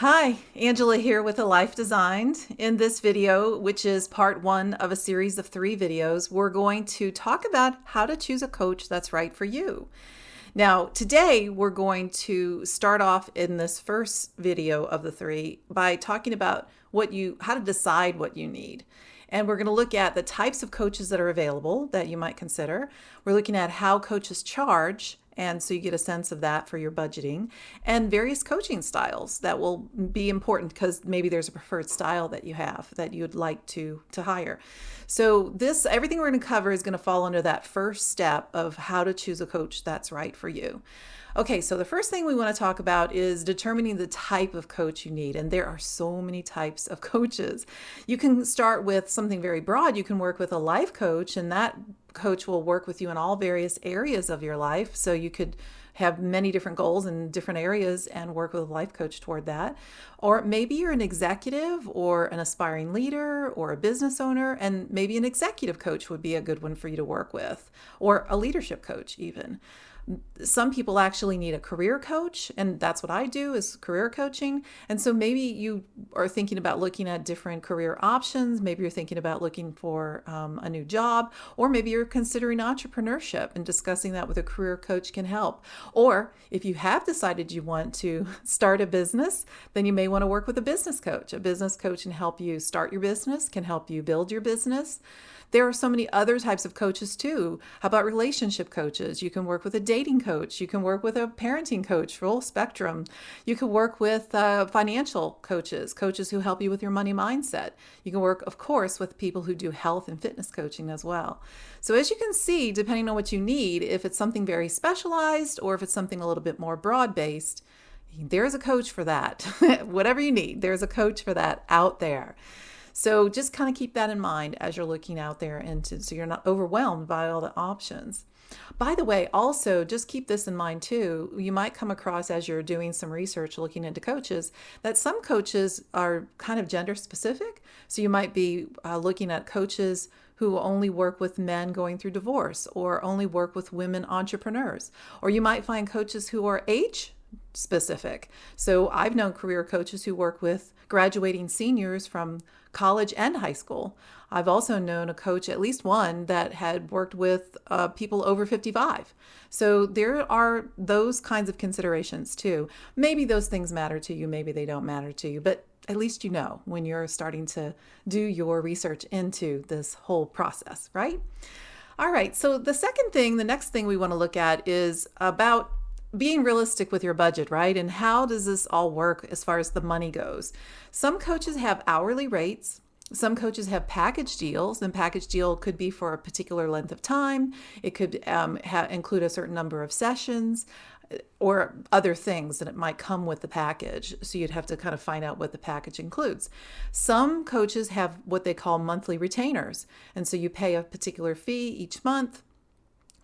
Hi, Angela here with A Life Designed. In this video, which is part one of a series of 3 videos, we're going to talk about how to choose a coach that's right for you. Now, today we're going to start off in this first video of the 3 by talking about how to decide what you need. And we're going to look at the types of coaches that are available that you might consider. We're looking at how coaches charge, and so you get a sense of that for your budgeting, and various coaching styles that will be important because maybe there's a preferred style that you have that you'd like to hire. So everything we're going to cover is going to fall under that first step of how to choose a coach that's right for you. Okay, so the first thing we want to talk about is determining the type of coach you need. And there are so many types of coaches. You can start with something very broad. You can work with a life coach, and that coach will work with you in all various areas of your life. So you could have many different goals in different areas and work with a life coach toward that. Or maybe you're an executive or an aspiring leader or a business owner, and maybe an executive coach would be a good one for you to work with, or a leadership coach even. Some people actually need a career coach, and that's what I do, is career coaching. And so maybe you are thinking about looking at different career options. Maybe you're thinking about looking for a new job, or maybe you're considering entrepreneurship, and discussing that with a career coach can help. Or if you have decided you want to start a business, then you may want to work with a business coach. A business coach can help you start your business, can help you build your business. There are so many other types of coaches too. How about relationship coaches? You can work with a dating coach. You can work with a parenting coach, full spectrum. You can work with financial coaches, coaches who help you with your money mindset. You can work, of course, with people who do health and fitness coaching as well. So as you can see, depending on what you need, if it's something very specialized or if it's something a little bit more broad-based, there's a coach for that. Whatever you need, there's a coach for that out there. So just kind of keep that in mind as you're looking out there, so you're not overwhelmed by all the options. By the way, also just keep this in mind too. You might come across, as you're doing some research looking into coaches, that some coaches are kind of gender specific. So you might be looking at coaches who only work with men going through divorce, or only work with women entrepreneurs. Or you might find coaches who are age specific. So I've known career coaches who work with graduating seniors from college and high school. I've also known a coach, at least one, that had worked with people over 55. So there are those kinds of considerations too. Maybe those things matter to you, maybe they don't matter to you, but at least you know when you're starting to do your research into this whole process, right? All right, so the next thing we want to look at is about being realistic with your budget, right? And how does this all work as far as the money goes? Some coaches have hourly rates. Some coaches have package deals, and package deal could be for a particular length of time. It could include a certain number of sessions or other things that it might come with the package. So you'd have to kind of find out what the package includes. Some coaches have what they call monthly retainers. And so you pay a particular fee each month,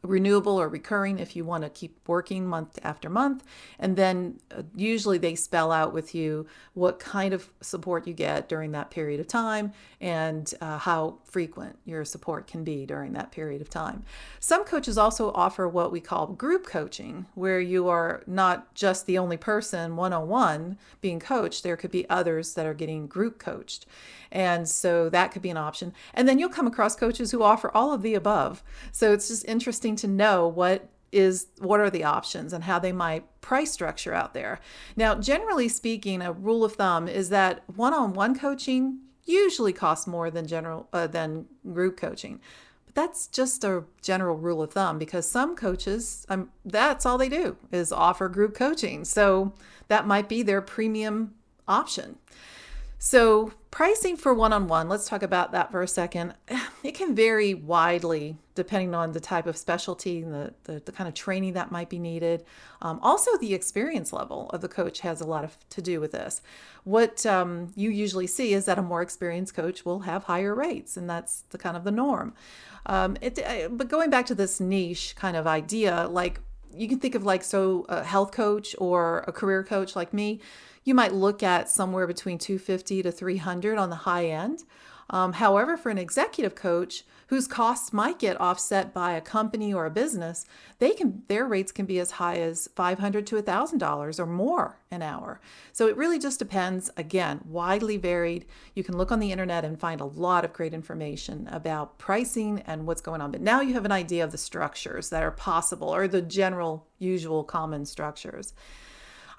renewable or recurring if you want to keep working month after month. And then usually they spell out with you what kind of support you get during that period of time, and how frequent your support can be during that period of time. Some coaches also offer what we call group coaching, where you are not just the only person one-on-one being coached. There could be others that are getting group coached. And so that could be an option. And then you'll come across coaches who offer all of the above. So it's just interesting to know what are the options and how they might price structure out there. Now, generally speaking, a rule of thumb is that one-on-one coaching usually costs more than group coaching. But that's just a general rule of thumb, because some coaches, that's all they do is offer group coaching. So that might be their premium option. So pricing for one-on-one, let's talk about that for a second. It can vary widely depending on the type of specialty and the kind of training that might be needed. Also, the experience level of the coach has a lot to do with this. What you usually see is that a more experienced coach will have higher rates, and that's the kind of the norm. But going back to this niche kind of idea, like you can think of a health coach or a career coach like me. You might look at somewhere between $250 to $300 on the high end. However, for an executive coach whose costs might get offset by a company or a business, their rates can be as high as $500 to $1,000 or more an hour. So it really just depends. Again, widely varied. You can look on the internet and find a lot of great information about pricing and what's going on. But now you have an idea of the structures that are possible, or the general, usual, common structures.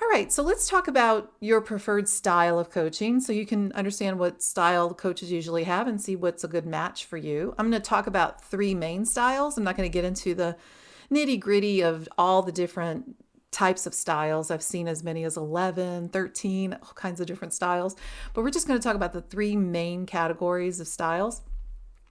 All right, so let's talk about your preferred style of coaching so you can understand what style coaches usually have and see what's a good match for you. I'm going to talk about 3 main styles. I'm not going to get into the nitty-gritty of all the different types of styles. I've seen as many as 11, 13, all kinds of different styles. But we're just going to talk about the 3 main categories of styles.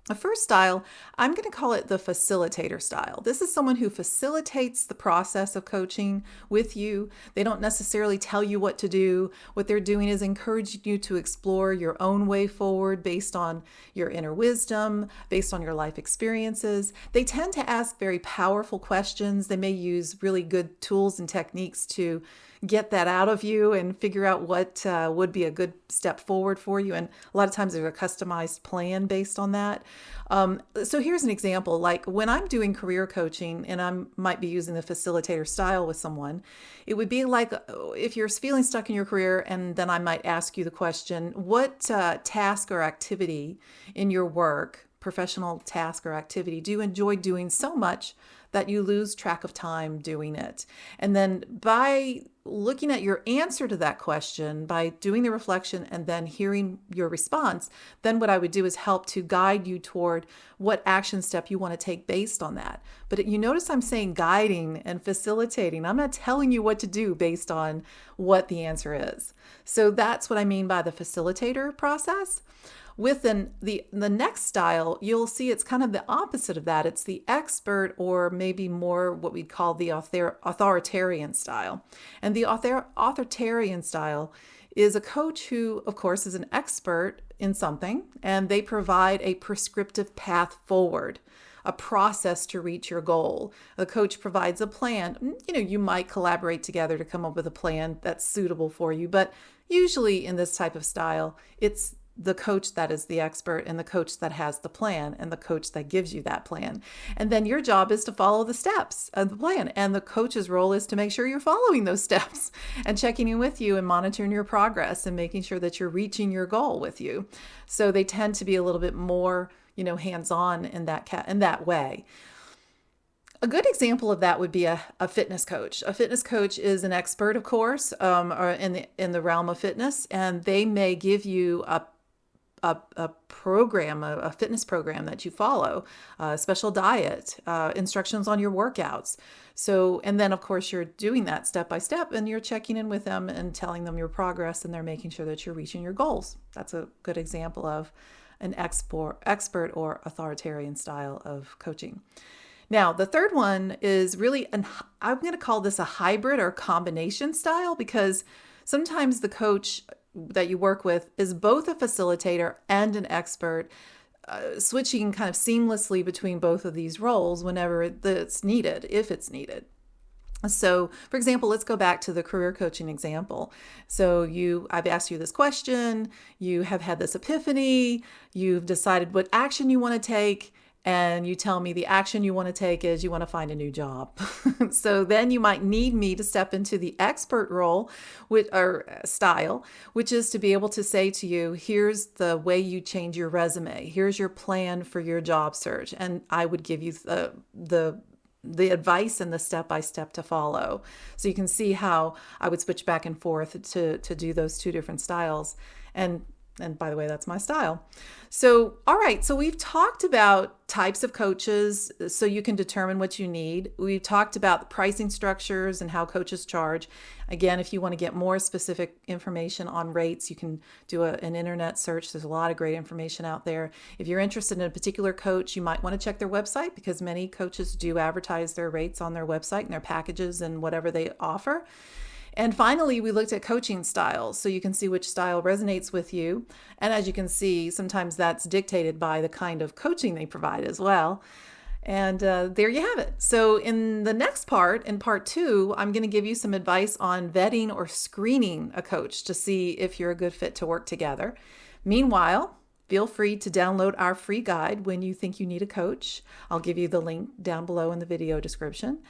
The first style, I'm going to call it the facilitator style. This is someone who facilitates the process of coaching with you. They don't necessarily tell you what to do. What they're doing is encouraging you to explore your own way forward based on your inner wisdom, based on your life experiences. They tend to ask very powerful questions. They may use really good tools and techniques to get that out of you and figure out what would be a good step forward for you. And a lot of times there's a customized plan based on that. So here's an example. Like when I'm doing career coaching and I might be using the facilitator style with someone, it would be like if you're feeling stuck in your career, and then I might ask you the question, what task or activity in your work, professional task or activity, do you enjoy doing so much that you lose track of time doing it? And then by looking at your answer to that question, by doing the reflection and then hearing your response, then what I would do is help to guide you toward what action step you want to take based on that. But you notice I'm saying guiding and facilitating. I'm not telling you what to do based on what the answer is. So that's what I mean by the facilitator process. Within the next style, you'll see it's kind of the opposite of that. It's the expert, or maybe more what we'd call the authoritarian style. And the authoritarian style is a coach who, of course, is an expert in something, and they provide a prescriptive path forward, a process to reach your goal. The coach provides a plan. You might collaborate together to come up with a plan that's suitable for you, but usually in this type of style, it's the coach that is the expert and the coach that has the plan and the coach that gives you that plan. And then your job is to follow the steps of the plan. And the coach's role is to make sure you're following those steps and checking in with you and monitoring your progress and making sure that you're reaching your goal with you. So they tend to be a little bit more, hands-on in that way. A good example of that would be a fitness coach. A fitness coach is an expert, of course, or in the realm of fitness, and they may give you a program, a fitness program that you follow, a special diet, instructions on your workouts. So, and then of course you're doing that step by step, and you're checking in with them and telling them your progress, and they're making sure that you're reaching your goals. That's a good example of an expert or authoritarian style of coaching. Now, the third one is really, I'm going to call this a hybrid or combination style, because sometimes the coach that you work with is both a facilitator and an expert, switching kind of seamlessly between both of these roles whenever it's needed, if it's needed. So, for example, let's go back to the career coaching example. So I've asked you this question, you have had this epiphany, you've decided what action you want to take, and you tell me the action you want to take is you want to find a new job. So then you might need me to step into the expert role or style, which is to be able to say to you, here's the way you change your resume. Here's your plan for your job search. And I would give you the advice and the step-by-step to follow. So you can see how I would switch back and forth to do those 2 different styles. And by the way, that's my style. So, all right. So we've talked about types of coaches so you can determine what you need. We've talked about the pricing structures and how coaches charge. Again, if you want to get more specific information on rates, you can do an internet search. There's a lot of great information out there. If you're interested in a particular coach, you might want to check their website, because many coaches do advertise their rates on their website and their packages and whatever they offer. And finally, we looked at coaching styles, so you can see which style resonates with you. And as you can see, sometimes that's dictated by the kind of coaching they provide as well. And there you have it. So in the next part, in part 2, I'm going to give you some advice on vetting or screening a coach to see if you're a good fit to work together. Meanwhile, feel free to download our free guide when you think you need a coach. I'll give you the link down below in the video description,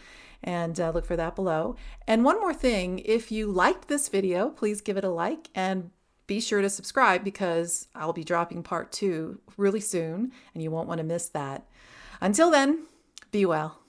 and look for that below. And one more thing, if you liked this video, please give it a like and be sure to subscribe, because I'll be dropping part 2 really soon and you won't want to miss that. Until then, be well.